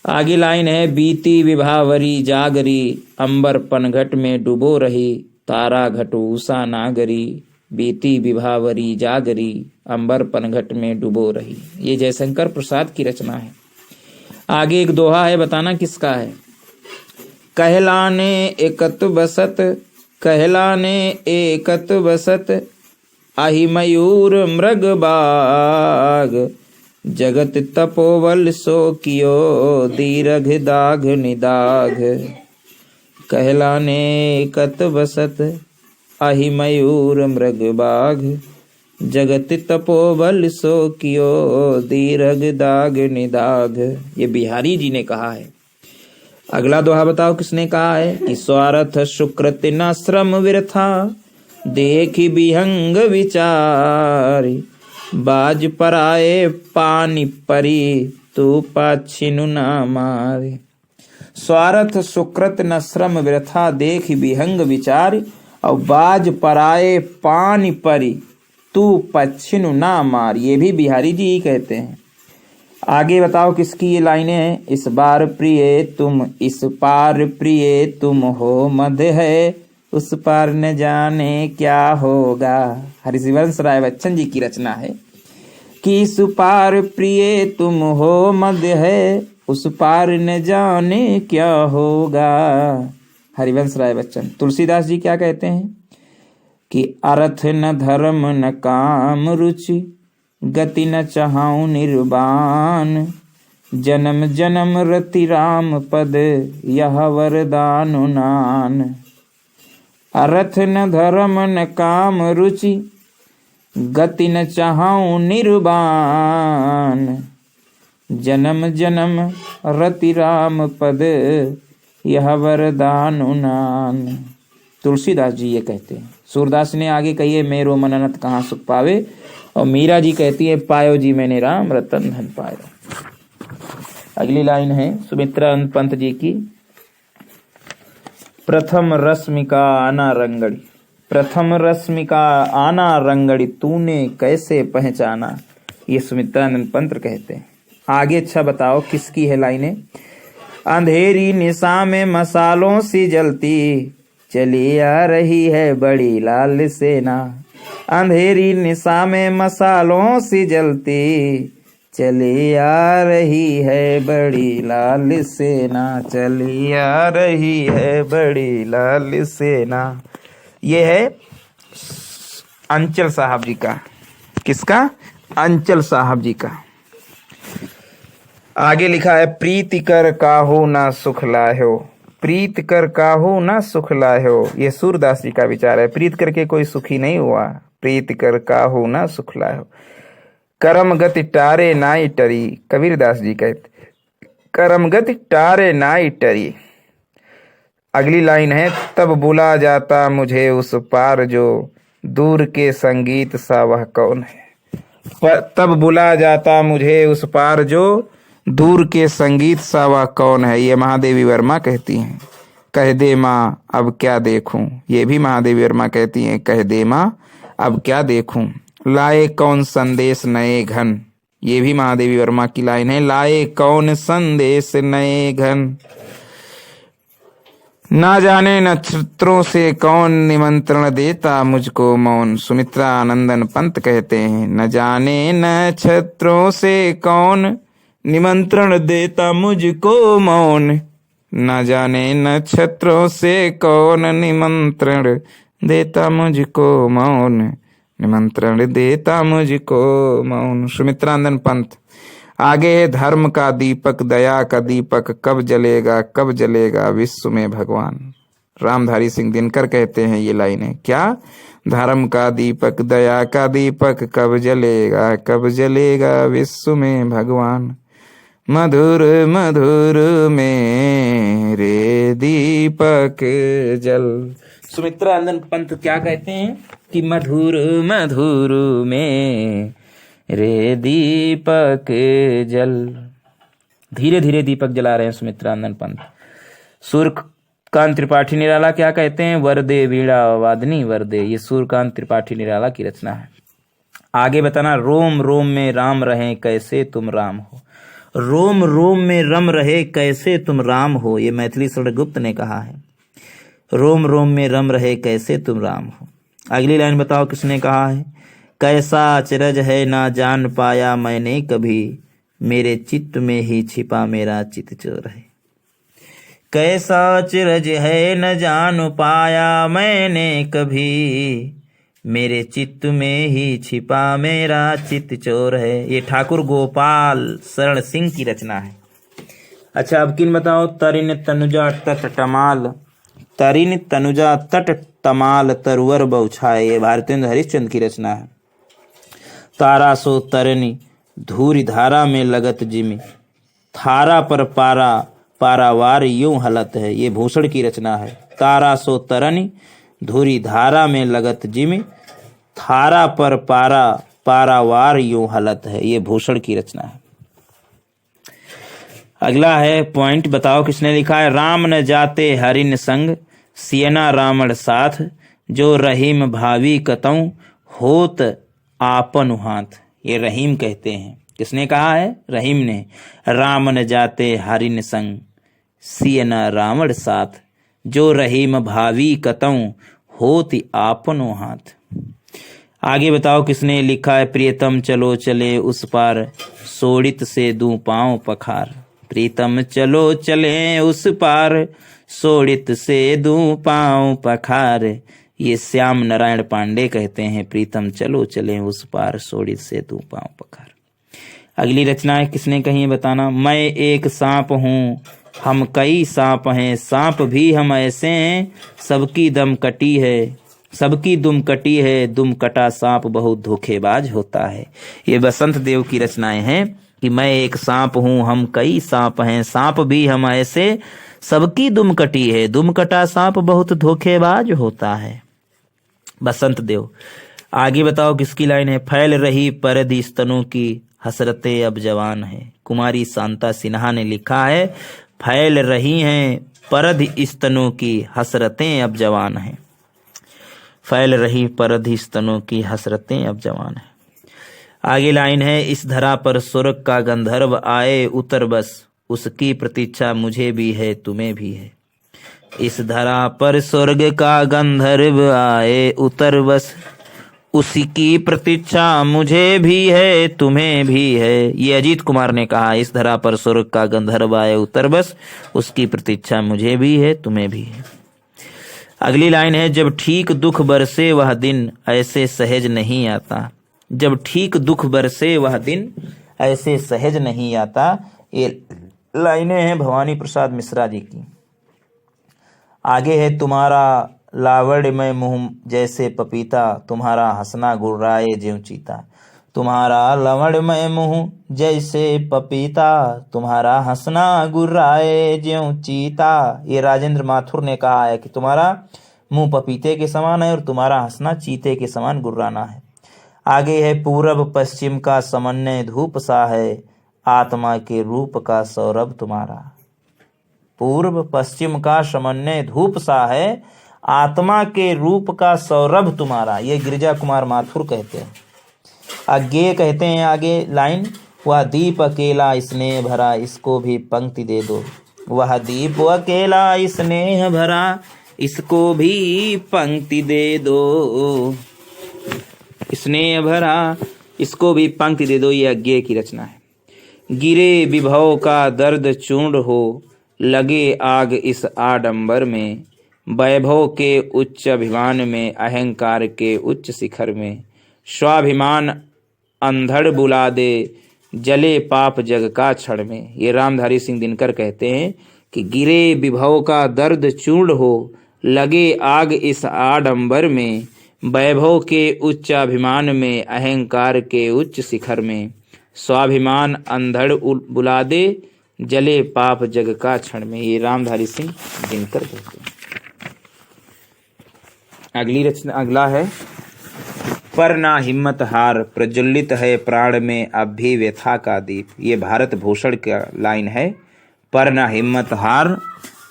Speaker 1: आगे लाइन है बीती विभावरी जागरी, अंबर पनघट में डूबो रही, तारा घट उषा नागरी, बीती विभावरी जागरी, अंबर पनघट में डूबो रही, ये जयशंकर प्रसाद की रचना है। आगे एक दोहा है, बताना किसका है। कहलाने एकत बसत, कहलाने एकत बसत, आहि मयूर मृग बाग, जगत तपोवल सो कियो दीर्घ दाघ निदाघ। कहलाने एकत बसत, आहि मयूर मृग बाघ, जगत तपोबल सो कियो दीर्घ दाघ निदाघ, ये बिहारी जी ने कहा है। अगला दोहा बताओ किसने कहा है कि स्वार्थ सुकृत न श्रम वृथा, देखी विहंग विचारी, बाज पराए पानी परी, तू पाछिनु न मारे। स्वार्थ सुकृत न श्रम वृथा, देख विहंग विचारी, और बाज पराए पानी परी, तू पछिनु न मार, ये भी बिहारी जी ही कहते हैं। आगे बताओ किसकी ये लाइनें हैं। इस बार प्रिय तुम, इस पार प्रिय तुम हो मध्य है, उस पार न जाने क्या होगा। हरिवंश राय बच्चन जी की रचना है कि इस पार प्रिय तुम हो मध्य है, उस पार न जाने क्या होगा। हरिवंश राय बच्चन। तुलसीदास जी क्या कहते हैं कि अर्थ न धर्म न काम रुचि, गति न चाहूं निर्वाण, जन्म जन्म रति राम पद, यह वरदान नान। अर्थ न धर्म न काम रुचि, गति न चाहूं निर्वाण, जन्म जन्म रति राम पद, यह वरदान नान। तुलसीदास जी ये कहते हैं। सूरदास ने आगे कही है मेरो मननत कहाँ सुख पावे, और मीरा जी कहती है पायो जी मैंने राम रतन धन पायो। अगली लाइन है सुमित्रानंद पंत जी की। प्रथम रश्मिका आना रंगड़ी, प्रथम रश्मि का आना रंगड़ी तूने कैसे पहचाना, ये सुमित्रानंद पंत कहते हैं। आगे अच्छा बताओ किसकी है लाइनें। अंधेरी निशा में मसालों सी जलती चली आ रही है बड़ी लाल सेना। अंधेरी निशा में मसालों सी जलती चली आ रही है बड़ी लाल सेना, चली आ रही है बड़ी लाल सेना। ये है अंचल साहब जी का। किसका? अंचल साहब जी का। आगे लिखा है प्रीति कर काहू ना सुख लाह्यो, प्रीत कर काहू ना सुख लाह्यो। ये सूरदास जी का विचार है। प्रीत करके कोई सुखी नहीं हुआ, प्रीत कर काहू ना सुख लाह्यो। करम गति टारे नाई टरी, कबीरदास जी कहते करम गति टारे नाई टरी। अगली लाइन है तब बुला जाता मुझे उस पार जो दूर के संगीत सा वह कौन है। तब बुला जाता मुझे उस पार जो दूर के संगीत सा वह कौन है, ये महादेवी वर्मा कहती हैं। कह दे माँ अब क्या देखूं, ये भी महादेवी वर्मा कहती हैं। कह दे माँ अब क्या देखूं, लाए कौन संदेश नए घन, ये भी महादेवी वर्मा की लाइन है। लाए कौन संदेश नए घन, ना जाने नक्षत्रों से कौन निमंत्रण देता मुझको मौन, सुमित्रा आनंदन पंत कहते हैं। न जाने नक्षत्रों से कौन निमंत्रण देता मुझको मौन, न जाने नक्षत्रों से कौन निमंत्रण देता मुझको मौन, निमंत्रण देता मुझको मौन, सुमित्रानंदन पंत। आगे है धर्म का दीपक दया का दीपक कब जलेगा विश्व में भगवान, रामधारी सिंह दिनकर कहते हैं ये लाइनें। क्या? धर्म का दीपक दया का दीपक कब जलेगा विश्व में भगवान। मधुर मधुर मेरे दीपक जल, सुमित्रानंदन पंत क्या कहते हैं कि मधुर मधुर में रे दीपक जल। धीरे धीरे दीपक जला रहे हैं सुमित्रानंदन पंत। सूर्यकांत त्रिपाठी निराला क्या कहते हैं? वरदे वीणा वादनी वरदे, ये सूर्यकांत त्रिपाठी निराला की रचना है। आगे बताना रोम रोम में राम रहे कैसे तुम राम हो, रोम रोम में रम रहे कैसे तुम राम हो, ये मैथिली शरणगुप्त ने कहा है। रोम रोम में रम रहे कैसे तुम राम हो। अगली लाइन बताओ किसने कहा है? कैसा अचरज है ना जान पाया मैंने कभी, मेरे चित्त में ही छिपा मेरा चित चोर है। कैसा अचरज है न जान पाया मैंने कभी, मेरे चित्त में ही छिपा मेरा चित चोर है। ये ठाकुर गोपाल शरण सिंह की रचना है। अच्छा अब किन बताओ? तरिन तनुजा तट टमाल, तरिन तनुजा तट तमाल तरुवर बौछाए, ये भारतेंद्र हरिश्चंद्र की रचना है। तारा सो तरनी धूरी धारा में लगत जिमी, थारा पर पारा पारावार यूं हलत है, ये भूषण की रचना है। तारा सो तरनी धूरी धारा में लगत जिमी, थारा पर पारा पारावार यूं हलत है, ये भूषण की रचना है। अगला है पॉइंट बताओ किसने लिखा है? राम न जाते हरिन संग सियना रावण साथ, जो रहीम भावी कतऊ होत आपन हाथ, ये रहीम कहते हैं। किसने कहा है? रहीम ने। राम न जाते हरिन संग सियना रावण साथ, जो रहीम भावी कतऊ होत आपन हाथ। आगे बताओ किसने लिखा है? प्रियतम चलो चले उस पार, सोड़ित से दूं पांव पखार, प्रीतम चलो चले उस पार, सोड़ित से दूं पांव पखार, ये श्याम नारायण पांडे कहते हैं। प्रीतम चलो चले उस पार, सोड़ित से दूं पांव पखार। अगली रचना है किसने कही है बताना? मैं एक सांप हूँ हम कई सांप हैं, सांप भी हम ऐसे हैं, सबकी दम कटी है सबकी दुम कटी है, दुम कटा सांप बहुत धोखेबाज होता है। ये बसंत देव की रचनाएं हैं कि मैं एक सांप हूं हम कई सांप हैं, सांप भी हम ऐसे, सबकी दुम कटी है, दुम कटा सांप बहुत धोखेबाज होता है। बसंत देव। आगे बताओ किसकी लाइन है? फैल रही परदी स्तनों की हसरतें अब जवान है, कुमारी शांता सिन्हा ने लिखा है। फैल रही हैं परद स्तनों की हसरतें अब जवान हैं। फैल रही परधि स्तनों की हसरतें अब जवान है। आगे लाइन है, इस धरा पर स्वर्ग का गंधर्व आए उतर बस, उसकी प्रतीक्षा मुझे भी है तुम्हें भी है। इस धरा पर स्वर्ग का गंधर्व आए उतर बस, उसकी प्रतीक्षा मुझे भी है तुम्हें भी है। ये अजीत कुमार ने कहा, इस धरा पर स्वर्ग का गंधर्व आए उतर बस, उसकी प्रतीक्षा मुझे भी है तुम्हें भी है। अगली लाइन है, जब ठीक दुख बरसे वह दिन ऐसे सहज नहीं आता। जब ठीक दुख बरसे वह दिन ऐसे सहज नहीं आता। ये लाइनें हैं भवानी प्रसाद मिश्रा जी की। आगे है, तुम्हारा लावण्य में मुँह जैसे पपीता, तुम्हारा हंसना गुर्राए ज्यों चीता। तुम्हारा लावण्य में मुँह जैसे पपीता, तुम्हारा हंसना गुर्राए ज्यों चीता। ये राजेंद्र माथुर ने कहा है कि तुम्हारा मुंह पपीते के समान है और तुम्हारा हंसना चीते के समान गुर्राना है। आगे है, पूरब पश्चिम का समन्वय धूप सा है, आत्मा के रूप का सौरभ तुम्हारा। पूर्व पश्चिम का समन्वय धूप सा है, आत्मा के रूप का सौरभ तुम्हारा। ये गिरिजा कुमार माथुर कहते हैं। आगे कहते हैं, आगे लाइन, वह दीप अकेला स्नेह भरा, इसको भी पंक्ति दे दो। वह दीप अकेला स्नेह भरा, इसको भी पंक्ति दे दो। स्नेह भरा, इसको भी पंक्ति दे दो। ये अज्ञेय की रचना है। गिरे विभव का दर्द चूर्ण हो, लगे आग इस आडंबर में। वैभव के उच्च अभिमान में, अहंकार के उच्च शिखर में। स्वाभिमान अंधड़ बुला दे, जले पाप जग का क्षण में। ये रामधारी सिंह दिनकर कहते हैं कि गिरे विभव का दर्द चूर्ण हो, लगे आग इस आडंबर में। वैभव के उच्च अभिमान में, अहंकार के उच्च शिखर में। स्वाभिमान अंधड़ बुला दे, जले पाप जग का क्षण में। ये रामधारी सिंह दिनकर कहते हैं। अगली रचना, अगला है, पर ना हिम्मत हार, प्रज्वलित है प्राण में अब भी व्यथा का दीप। ये भारत भूषण का लाइन है। पर ना हिम्मत हार,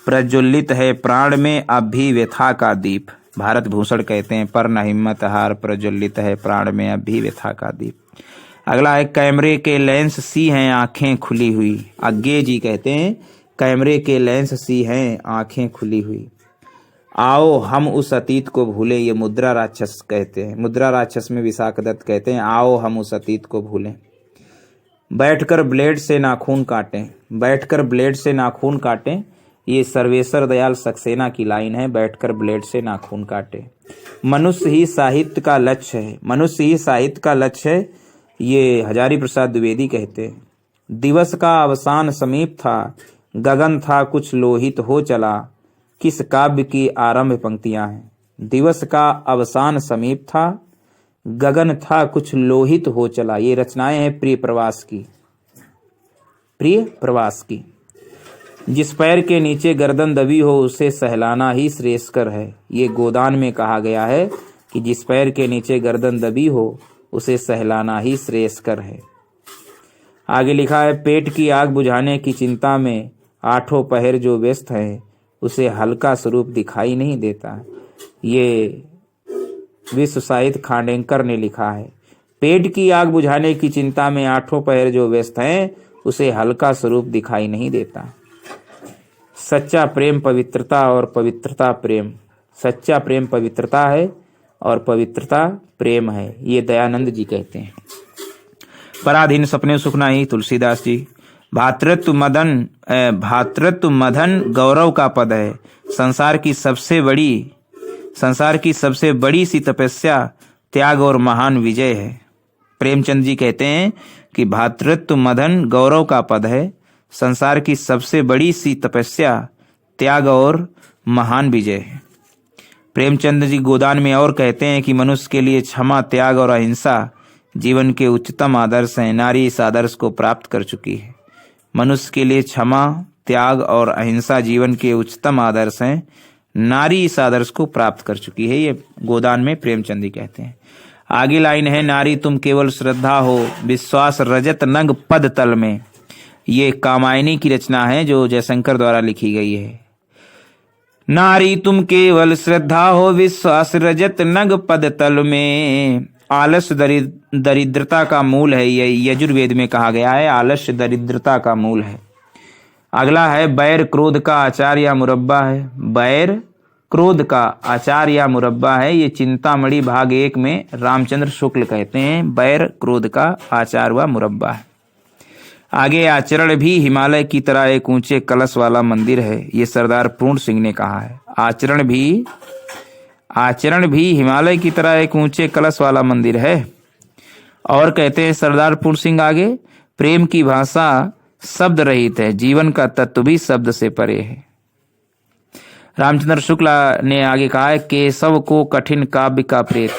Speaker 1: प्रज्वलित है प्राण में अब भी व्यथा का दीप। भारत भूषण कहते हैं, पर ना हिम्मत हार, प्रज्वलित है प्राण में अब भी व्यथा का दीप। अगला है, कैमरे के लेंस सी हैं आंखें खुली हुई। अज्ञेय जी कहते हैं, कैमरे के लेंस सी हैं आंखें खुली हुई। आओ हम उस अतीत को भूलें। ये मुद्रा राक्षस कहते हैं। मुद्रा राक्षस में विशाख दत्त कहते हैं, आओ हम उस अतीत को भूलें। बैठकर ब्लेड से नाखून काटें। बैठकर ब्लेड से नाखून काटें, ये सर्वेश्वर दयाल सक्सेना की लाइन है। बैठकर ब्लेड से नाखून काटें। मनुष्य ही साहित्य का लक्ष्य है। मनुष्य ही साहित्य का लक्ष्य है, ये हजारी प्रसाद द्विवेदी कहते हैं। दिवस का अवसान समीप था, गगन था कुछ लोहित हो चला। किस काव्य की आरंभ पंक्तियां हैं। दिवस का अवसान समीप था, गगन था कुछ लोहित हो चला। ये रचनाएं हैं प्रिय प्रवास की। प्रिय प्रवास की। जिस पैर के नीचे गर्दन दबी हो, उसे सहलाना ही श्रेयस्कर है। ये गोदान में कहा गया है कि जिस पैर के नीचे गर्दन दबी हो, उसे सहलाना ही श्रेयस्कर है। आगे लिखा है, पेट की आग बुझाने की चिंता में आठों पहर जो व्यस्त है, उसे हल्का स्वरूप दिखाई नहीं देता। ये विश्व साहित्य खांडेकर ने लिखा है। पेट की आग बुझाने की चिंता में आठों पहर जो व्यस्त हैं, उसे हल्का स्वरूप दिखाई नहीं देता। सच्चा प्रेम पवित्रता और पवित्रता प्रेम। सच्चा प्रेम पवित्रता है और पवित्रता प्रेम है। ये दयानंद जी कहते हैं। पराधीन सपने सुख नाही, तुलसीदास जी। भातृत्व मदन गौरव का पद है। संसार की सबसे बड़ी सी तपस्या त्याग और महान विजय है। प्रेमचंद जी कहते हैं कि भातृत्व मदन गौरव का पद है। संसार की सबसे बड़ी सी तपस्या त्याग और महान विजय है। प्रेमचंद जी गोदान में और कहते हैं कि मनुष्य के लिए क्षमा, त्याग और अहिंसा जीवन के उच्चतम आदर्श हैं। नारी इस आदर्श को प्राप्त कर चुकी है। मनुष्य के लिए क्षमा, त्याग और अहिंसा जीवन के उच्चतम आदर्श हैं। नारी इस आदर्श को प्राप्त कर चुकी है। ये गोदान में प्रेमचंद जी कहते हैं। आगे लाइन है, नारी तुम केवल श्रद्धा हो, विश्वास रजत नंग पद तल में। ये कामायनी की रचना है जो जयशंकर द्वारा लिखी गई है। नारी तुम केवल श्रद्धा हो, विश्वास रजत नग पद तल में। आलस्य दरिद्रता का मूल है, ये यजुर्वेद में कहा गया है, आलस्य दरिद्रता का मूल है। अगला है बैर क्रोध का आचार या मुरब्बा है। बैर क्रोध का आचार या मुरब्बा है, ये चिंतामणि भाग 1 में रामचंद्र शुक्ल कहते हैं, बैर क्रोध का आचार व मुरब्बा है। आगे आचरण भी हिमालय की तरह एक ऊंचे कलश वाला मंदिर है, ये सरदार पूर्ण सिंह ने कहा है। आचरण भी हिमालय की तरह एक ऊंचे कलश वाला मंदिर है। और कहते हैं सरदार पूर्ण सिंह आगे, प्रेम की भाषा शब्द रहित है, जीवन का तत्व भी शब्द से परे है। रामचंद्र शुक्ला ने आगे कहा है, केशव को कठिन काव्य का प्रेत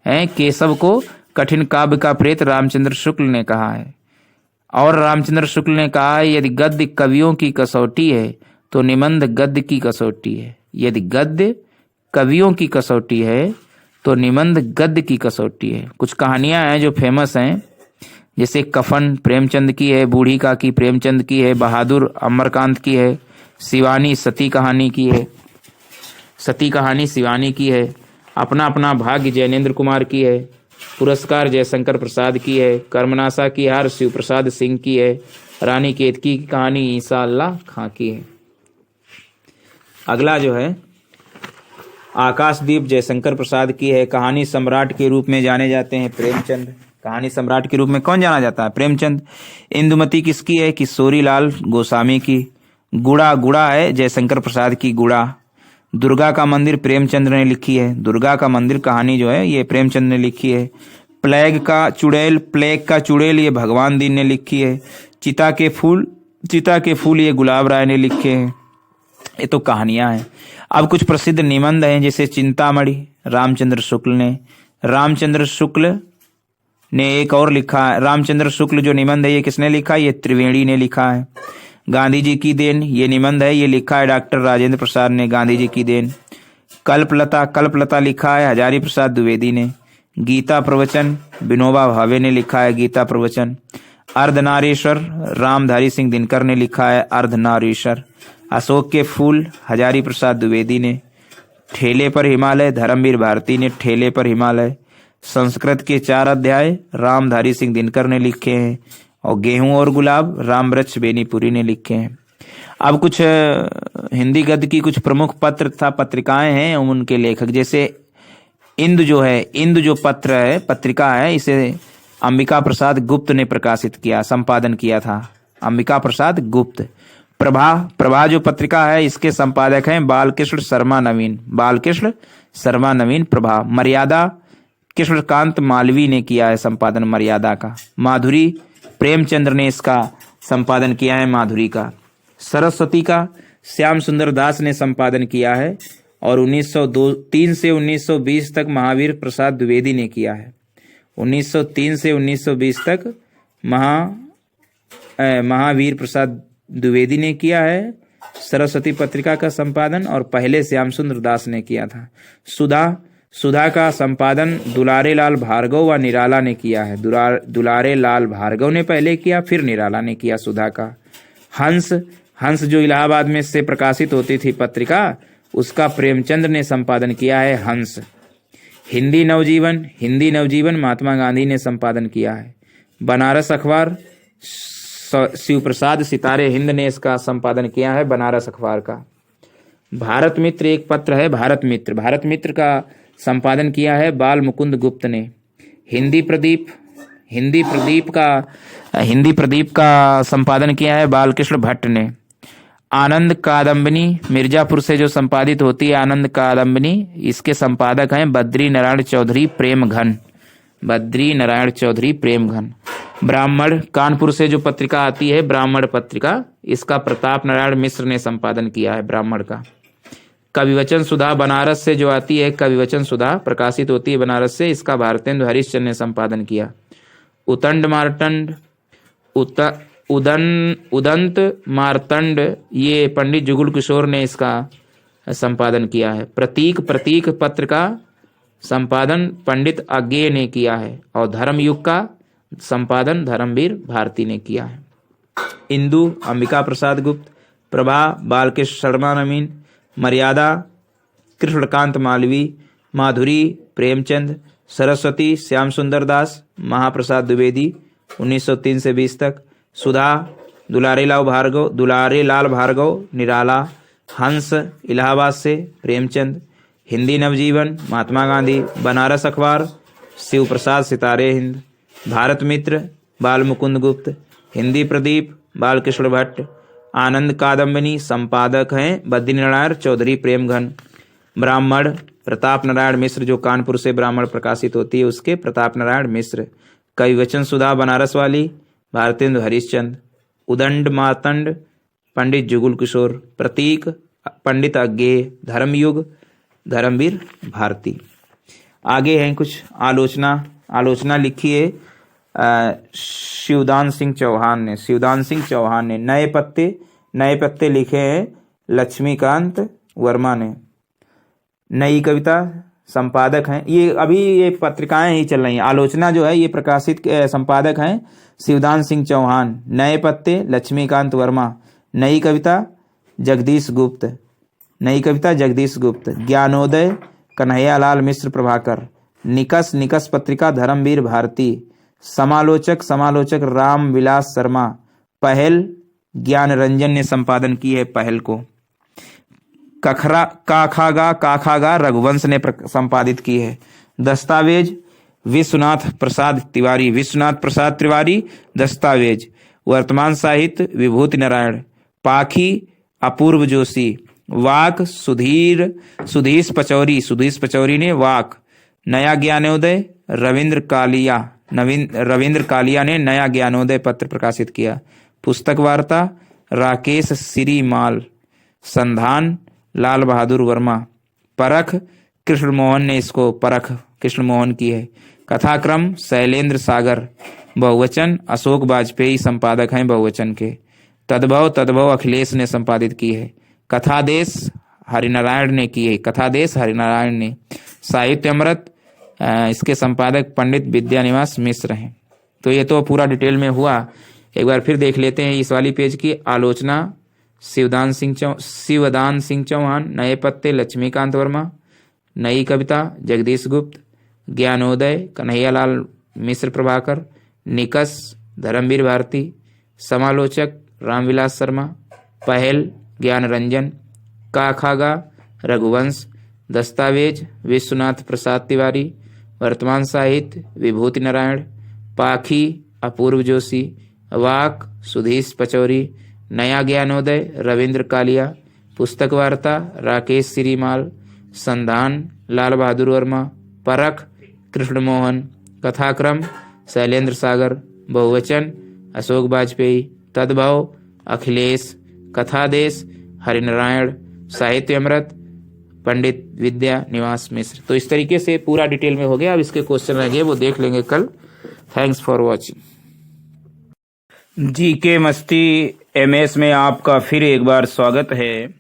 Speaker 1: है। केशव को कठिन काव्य का प्रेत रामचंद्र शुक्ल ने कहा है। और रामचंद्र शुक्ल ने कहा है, यदि गद्य कवियों की कसौटी है तो निबंध गद्य की कसौटी है। यदि गद्य कवियों की कसौटी है तो निबंध गद्य की कसौटी है। कुछ कहानियां हैं जो फेमस हैं, जैसे कफन प्रेमचंद की है, बूढ़ी का की प्रेमचंद की है, बहादुर अमरकांत की है, शिवानी सती कहानी की है, सती कहानी शिवानी की है, अपना अपना भाग्य जैनेन्द्र कुमार की है, पुरस्कार जयशंकर प्रसाद की है, कर्मनाशा की हार शिव प्रसाद सिंह की है, रानी केतकी की कहानी ईसा अल्लाह खां की है। अगला जो है आकाशदीप जयशंकर प्रसाद की है। कहानी सम्राट के रूप में जाने जाते हैं प्रेमचंद। कहानी सम्राट के रूप में कौन जाना जाता है? प्रेमचंद। इंदुमती किसकी है? किशोरी लाल गोस्वामी की। गुड़ा है जयशंकर प्रसाद की गुड़ा। दुर्गा का मंदिर प्रेमचंद ने लिखी है। दुर्गा का मंदिर कहानी जो है ये प्रेमचंद ने लिखी है। प्लेग का चुड़ैल ये भगवान दीन ने लिखी है। चिता के फूल ये गुलाब राय ने लिखे हैं। ये तो कहानियां हैं। अब कुछ प्रसिद्ध निबंध हैं, जैसे चिंतामणि रामचंद्र शुक्ल ने एक और लिखा है। रामचंद्र शुक्ल जो निबंध है ये किसने लिखा है? ये त्रिवेणी ने लिखा है। गांधी जी की देन ये निबंध है, ये लिखा है डॉक्टर राजेंद्र प्रसाद ने। गांधी जी की देन। कल्पलता लिखा है हजारी प्रसाद द्विवेदी ने। गीता प्रवचन विनोबा भावे ने लिखा है गीता प्रवचन। अर्धनारीश्वर रामधारी सिंह दिनकर ने लिखा है अर्धनारीश्वर। अशोक के फूल हजारी प्रसाद द्विवेदी ने। ठेले पर हिमालय धर्मवीर भारती ने ठेले पर हिमालय। संस्कृत के 4 अध्याय रामधारी सिंह दिनकर ने लिखे हैं। और गेहूं और गुलाब रामवृक्ष बेनीपुरी ने लिखे हैं। अब कुछ हिंदी गद्य की कुछ प्रमुख पत्र तथा पत्रिकाएं हैं, उनके लेखक जैसे इंदु जो पत्र है पत्रिका है, इसे अंबिका प्रसाद गुप्त ने प्रकाशित किया, संपादन किया था अंबिका प्रसाद गुप्त। प्रभा जो पत्रिका है इसके संपादक हैं बालकृष्ण शर्मा नवीन प्रभा। मर्यादा कृष्णकांत मालवी ने किया है संपादन मर्यादा का। माधुरी प्रेमचंद्र ने इसका संपादन किया है माधुरी का। सरस्वती का श्याम सुंदर दास ने संपादन किया है और 1903 से 1920 तक महावीर प्रसाद द्विवेदी ने किया है। 1903 से 1920 तक महावीर प्रसाद द्विवेदी ने किया है सरस्वती पत्रिका का संपादन, और पहले श्याम सुंदर दास ने किया था। सुधा का संपादन दुलारे लाल भार्गव व निराला ने किया है। दुलारे लाल भार्गव ने पहले किया, फिर निराला ने किया सुधा का। हंस जो इलाहाबाद में से प्रकाशित होती थी पत्रिका, उसका प्रेमचंद ने संपादन किया है हंस। हिंदी नवजीवन महात्मा गांधी ने संपादन किया है। बनारस अखबार शिव प्रसाद सितारे हिंद ने इसका संपादन किया है बनारस अखबार का। भारत मित्र एक पत्र है भारत मित्र का संपादन किया है बाल मुकुंद गुप्त ने। हिंदी प्रदीप का संपादन किया है बालकृष्ण भट्ट ने। आनंद कादम्बिनी मिर्जापुर से जो संपादित होती है आनंद कादम्बिनी, इसके संपादक हैं बद्री नारायण चौधरी प्रेमघन। ब्राह्मण कानपुर से जो पत्रिका आती है ब्राह्मण पत्रिका, इसका प्रताप नारायण मिश्र ने संपादन किया है ब्राह्मण का। कविवचन सुधा बनारस से जो आती है कविवचन सुधा प्रकाशित होती है बनारस से, इसका भारतेंदु हरिश्चंद्र ने संपादन किया। उदंत मार्तंड ये पंडित जुगुल किशोर ने इसका संपादन किया है। प्रतीक पत्र का संपादन पंडित अज्ञेय ने किया है और धर्मयुग का संपादन धर्मवीर भारती ने किया है। इंदु अंबिका प्रसाद गुप्त। प्रभा बालकृष्ण शर्मा नवीन। मर्यादा कृष्णकांत मालवी, माधुरी प्रेमचंद, सरस्वती श्याम सुंदर दास, महाप्रसाद द्विवेदी 1903 से 20 तक, सुधा दुलारे लाल भार्गव निराला, हंस इलाहाबाद से प्रेमचंद, हिंदी नवजीवन महात्मा गांधी, बनारस अखबार शिव प्रसाद सितारे हिंद, भारत मित्र बाल मुकुंद गुप्त, हिंदी प्रदीप बालकृष्ण भट्ट, आनंद कादम्बिनी संपादक हैं बद्रीनारायण चौधरी प्रेमघन, ब्राह्मण प्रताप नारायण मिश्र जो कानपुर से ब्राह्मण प्रकाशित होती है उसके प्रताप नारायण मिश्र, कविवचन सुधा बनारस वाली भारतेंदु हरिश्चंद्र, उदंड मातंड पंडित जुगुल किशोर, प्रतीक पंडित अज्ञेय, धर्मयुग धर्मवीर भारती। आगे हैं कुछ आलोचना लिखी है शिवदान सिंह चौहान ने। नए पत्ते लिखे हैं लक्ष्मीकांत वर्मा ने। नई कविता संपादक हैं, ये पत्रिकाएं ही चल रही हैं। आलोचना जो है ये प्रकाशित संपादक हैं शिवदान सिंह चौहान, नए पत्ते लक्ष्मीकांत वर्मा, नई कविता जगदीश गुप्त, ज्ञानोदय कन्हैयालाल मिश्र प्रभाकर, निकस पत्रिका धर्मवीर भारती, समालोचक राम विलास शर्मा, पहल ज्ञान रंजन ने संपादन की है पहल को, काखागा रघुवंश ने संपादित की है, दस्तावेज विश्वनाथ प्रसाद तिवारी दस्तावेज, वर्तमान साहित्य विभूति नारायण, पाखी अपूर्व जोशी, वाक सुधीश पचौरी ने वाक, नया ज्ञानोदय रविंद्र कालिया ने नया ज्ञानोदय पत्र प्रकाशित किया, पुस्तक वार्ता राकेश श्रीमाल, संधान लाल बहादुर वर्मा, परख कृष्णमोहन ने इसको परख कृष्णमोहन की है, कथाक्रम शैलेंद्र सागर, बहुवचन अशोक वाजपेयी संपादक हैं बहुवचन के, तद्भव अखिलेश ने संपादित की है, कथादेश हरिनारायण ने, साहित्य अमृत इसके संपादक पंडित विद्यानिवास मिश्र हैं। तो ये तो पूरा डिटेल में हुआ। एक बार फिर देख लेते हैं इस वाली पेज की आलोचना। शिवदान सिंह चौहान, नए पत्ते लक्ष्मीकांत वर्मा, नई कविता जगदीश गुप्त, ज्ञानोदय कन्हैयालाल मिश्र प्रभाकर, निकस धर्मवीर भारती, समालोचक रामविलास शर्मा, पहल ज्ञान रंजन, काखागा रघुवंश, दस्तावेज विश्वनाथ प्रसाद तिवारी, वर्तमान साहित्य विभूति नारायण, पाखी अपूर्व जोशी, वाक सुधीश पचौरी, नया ज्ञानोदय रविंद्र कालिया, पुस्तक वार्ता राकेश श्रीमाल, संधान लाल बहादुर वर्मा, परख कृष्णमोहन, कथाक्रम शैलेंद्र सागर, बहुवचन अशोक वाजपेयी, तद्भव अखिलेश, कथादेश हरिनारायण, साहित्य अमृत पंडित विद्या निवास मिश्र। तो इस तरीके से पूरा डिटेल में हो गया। अब इसके क्वेश्चन रहेंगे वो देख लेंगे कल। Thanks for watching. जीके मस्ती एमएस में आपका फिर एक बार स्वागत है।